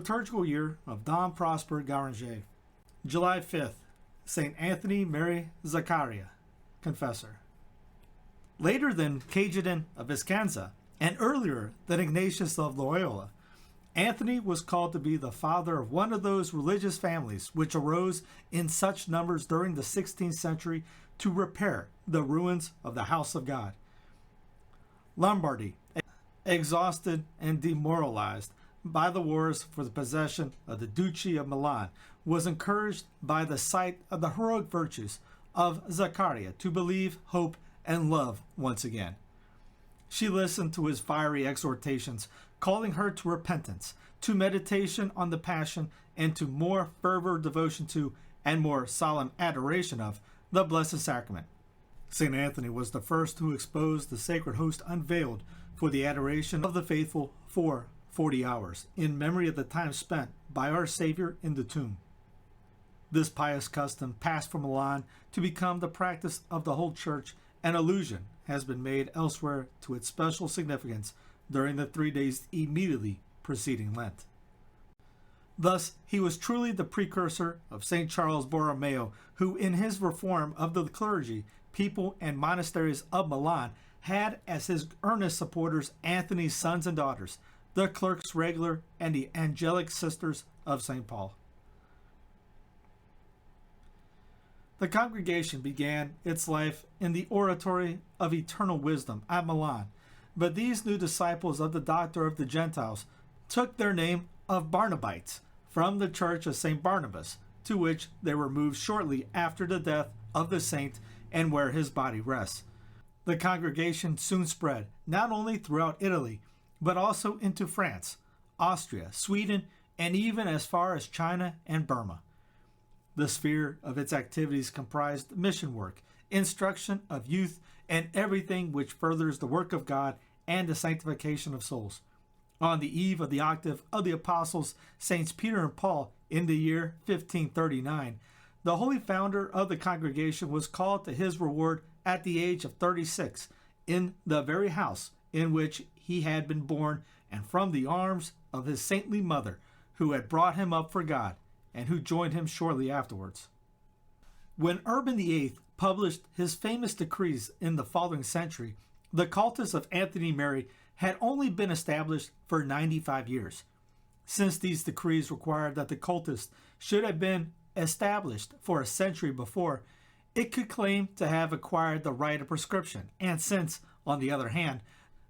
Liturgical year of Don Prosper Guéranger. July 5th, St. Anthony Mary Zaccaria, Confessor. Later than Cajetan of Viscanza, and earlier than Ignatius of Loyola, Anthony was called to be the father of one of those religious families which arose in such numbers during the 16th century to repair the ruins of the house of God. Lombardy, exhausted and demoralized by the wars for the possession of the Duchy of Milan, was encouraged by the sight of the heroic virtues of Zaccaria to believe, hope, and love once again. She listened to his fiery exhortations, calling her to repentance, to meditation on the Passion, and to more fervor, devotion to, and more solemn adoration of the Blessed Sacrament. St. Anthony was the first who exposed the sacred host unveiled for the adoration of the faithful for 40 hours, in memory of the time spent by our Savior in the tomb. This pious custom passed from Milan to become the practice of the whole Church, and allusion has been made elsewhere to its special significance during the 3 days immediately preceding Lent. Thus, he was truly the precursor of St. Charles Borromeo, who in his reform of the clergy, people, and monasteries of Milan had as his earnest supporters Anthony's sons and daughters, the Clerics Regular and the Angelic Sisters of St. Paul. The congregation began its life in the Oratory of Eternal Wisdom at Milan, but these new disciples of the Doctor of the Gentiles took their name of Barnabites from the Church of St. Barnabas, to which they were moved shortly after the death of the saint and where his body rests. The congregation soon spread, not only throughout Italy, but also into France, Austria, Sweden, and even as far as China and Burma. The sphere of its activities comprised mission work, instruction of youth, and everything which furthers the work of God and the sanctification of souls. On the eve of the octave of the apostles, Saints Peter and Paul, in the year 1539, the holy founder of the congregation was called to his reward at the age of 36, in the very house in which he had been born, and from the arms of his saintly mother, who had brought him up for God, and who joined him shortly afterwards. When Urban VIII published his famous decrees in the following century, the cultus of Anthony Mary had only been established for 95 years. Since these decrees required that the cultus should have been established for a century before, it could claim to have acquired the right of prescription, and since, on the other hand,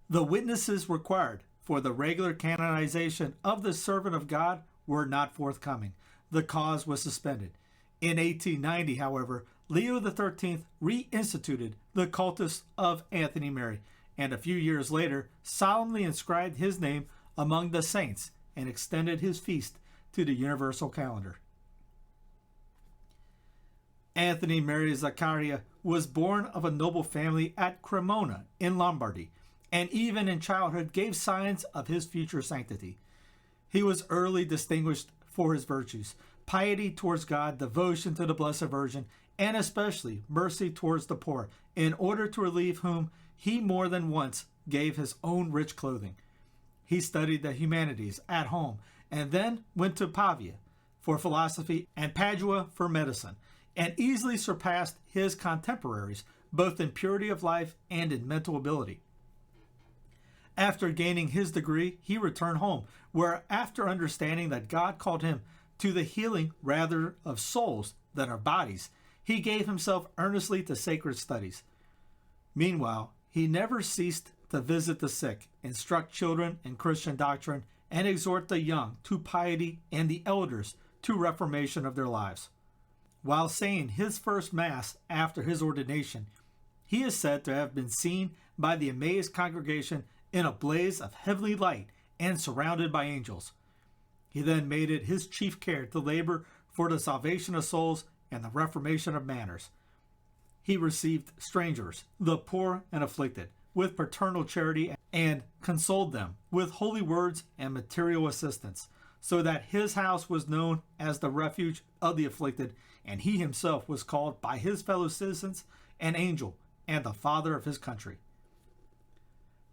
the witnesses required for the regular canonization of the servant of God were not forthcoming, the cause was suspended. In 1890, however, Leo XIII reinstituted the cultus of Anthony Mary, and a few years later solemnly inscribed his name among the saints and extended his feast to the universal calendar. Anthony Mary Zaccaria was born of a noble family at Cremona in Lombardy, and even in childhood gave signs of his future sanctity. He was early distinguished for his virtues, piety towards God, devotion to the Blessed Virgin, and especially mercy towards the poor, in order to relieve whom he more than once gave his own rich clothing. He studied the humanities at home, and then went to Pavia for philosophy and Padua for medicine, and easily surpassed his contemporaries, both in purity of life and in mental ability. After gaining his degree, he returned home, where, after understanding that God called him to the healing rather of souls than of bodies, he gave himself earnestly to sacred studies. Meanwhile, he never ceased to visit the sick, instruct children in Christian doctrine, and exhort the young to piety and the elders to reformation of their lives. While saying his first Mass after his ordination, he is said to have been seen by the amazed congregation in a blaze of heavenly light and surrounded by angels. He then made it his chief care to labor for the salvation of souls and the reformation of manners. He received strangers, the poor and afflicted, with paternal charity and consoled them with holy words and material assistance, so that his house was known as the refuge of the afflicted, and he himself was called by his fellow citizens an angel and the father of his country.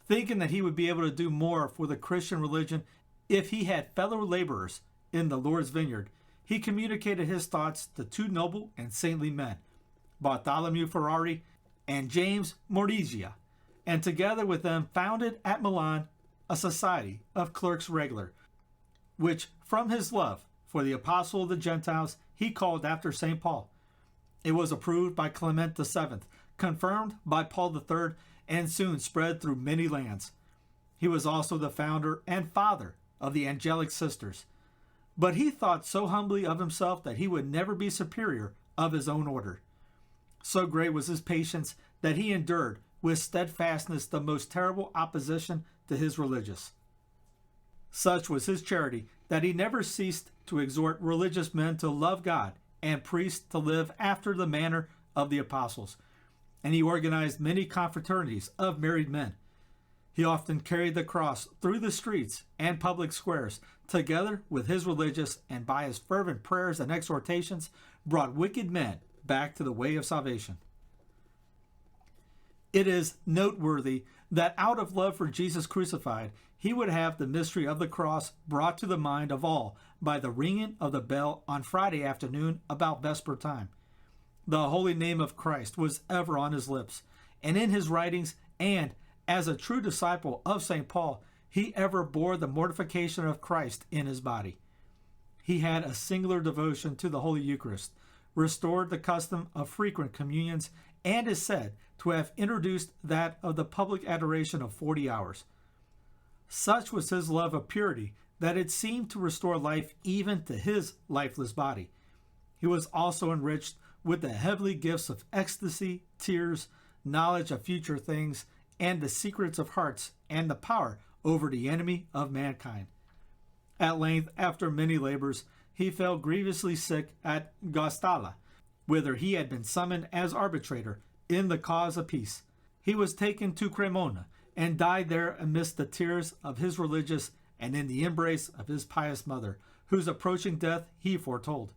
Thinking that he would be able to do more for the Christian religion If he had fellow laborers in the Lord's vineyard, he communicated his thoughts to two noble and saintly men, Bartholomew Ferrari and James Morigia, and together with them founded at Milan a society of Clerics Regular, which from his love for the apostle of the Gentiles he called after St. Paul. It was approved by Clement VII, confirmed by Paul III, and soon spread through many lands. He was also the founder and father of the Angelic Sisters. But he thought so humbly of himself that he would never be superior of his own order. So great was his patience that he endured with steadfastness the most terrible opposition to his religious. Such was his charity that he never ceased to exhort religious men to love God and priests to live after the manner of the apostles, and he organized many confraternities of married men. He often carried the cross through the streets and public squares, together with his religious, and by his fervent prayers and exhortations, brought wicked men back to the way of salvation. It is noteworthy that out of love for Jesus crucified, he would have the mystery of the cross brought to the mind of all by the ringing of the bell on Friday afternoon about vesper time. The holy name of Christ was ever on his lips, and in his writings, and as a true disciple of St. Paul, he ever bore the mortification of Christ in his body. He had a singular devotion to the Holy Eucharist, restored the custom of frequent communions, and is said to have introduced that of the public adoration of 40 hours. Such was his love of purity that it seemed to restore life even to his lifeless body. He was also enriched with the heavenly gifts of ecstasy, tears, knowledge of future things, and the secrets of hearts, and the power over the enemy of mankind. At length, after many labors, he fell grievously sick at Guastalla, whither he had been summoned as arbitrator in the cause of peace. He was taken to Cremona, and died there amidst the tears of his religious and in the embrace of his pious mother, whose approaching death he foretold.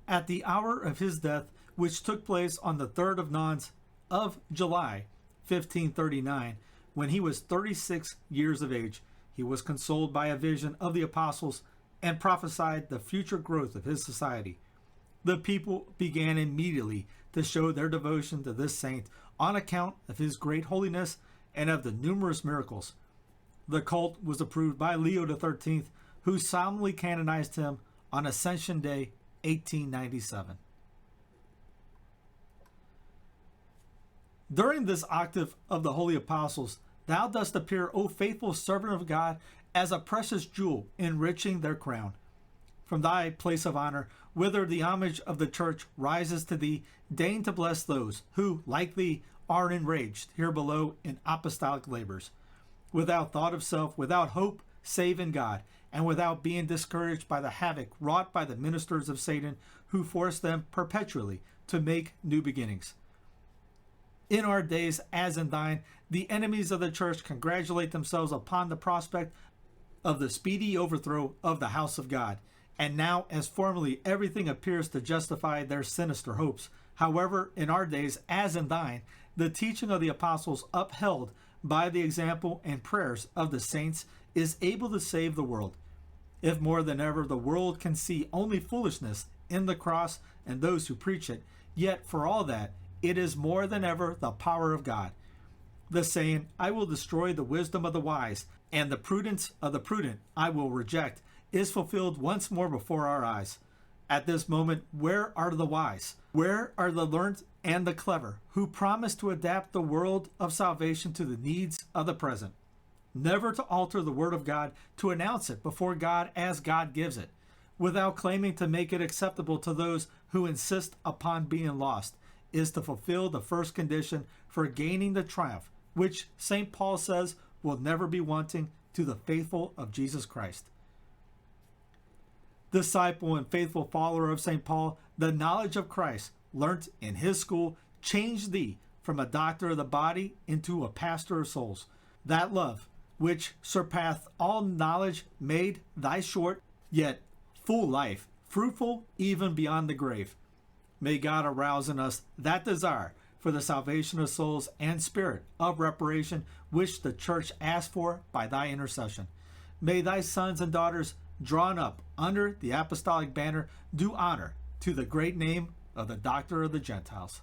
At the hour of his death, which took place on the 3rd of Nons of July, 1539, when he was 36 years of age, he was consoled by a vision of the apostles and prophesied the future growth of his society. The people began immediately to show their devotion to this saint on account of his great holiness and of the numerous miracles. The cult was approved by Leo XIII, who solemnly canonized him on Ascension Day, 1897. During this octave of the holy apostles, thou dost appear, O faithful servant of God, as a precious jewel enriching their crown. From thy place of honor, whither the homage of the church rises to thee, deign to bless those who, like thee, are enraged here below in apostolic labors, without thought of self, without hope save in God, and without being discouraged by the havoc wrought by the ministers of Satan, who force them perpetually to make new beginnings. In our days, as in thine, the enemies of the church congratulate themselves upon the prospect of the speedy overthrow of the house of God. And now, as formerly, everything appears to justify their sinister hopes. However, in our days, as in thine, the teaching of the apostles, upheld by the example and prayers of the saints, is able to save the world. If more than ever the world can see only foolishness in the cross and those who preach it, yet for all that, it is more than ever the power of God. The saying, I will destroy the wisdom of the wise, and the prudence of the prudent I will reject, is fulfilled once more before our eyes. At this moment, where are the wise? Where are the learned and the clever, who promise to adapt the world of salvation to the needs of the present? Never to alter the word of God, to announce it before God as God gives it, without claiming to make it acceptable to those who insist upon being lost, is to fulfill the first condition for gaining the triumph, which St. Paul says will never be wanting to the faithful of Jesus Christ. Disciple and faithful follower of St. Paul, the knowledge of Christ learnt in his school changed thee from a doctor of the body into a pastor of souls. That love, which surpassed all knowledge, made thy short, yet full life fruitful even beyond the grave. May God arouse in us that desire for the salvation of souls and spirit of reparation which the Church asks for by thy intercession. May thy sons and daughters, drawn up under the apostolic banner, do honor to the great name of the Doctor of the Gentiles.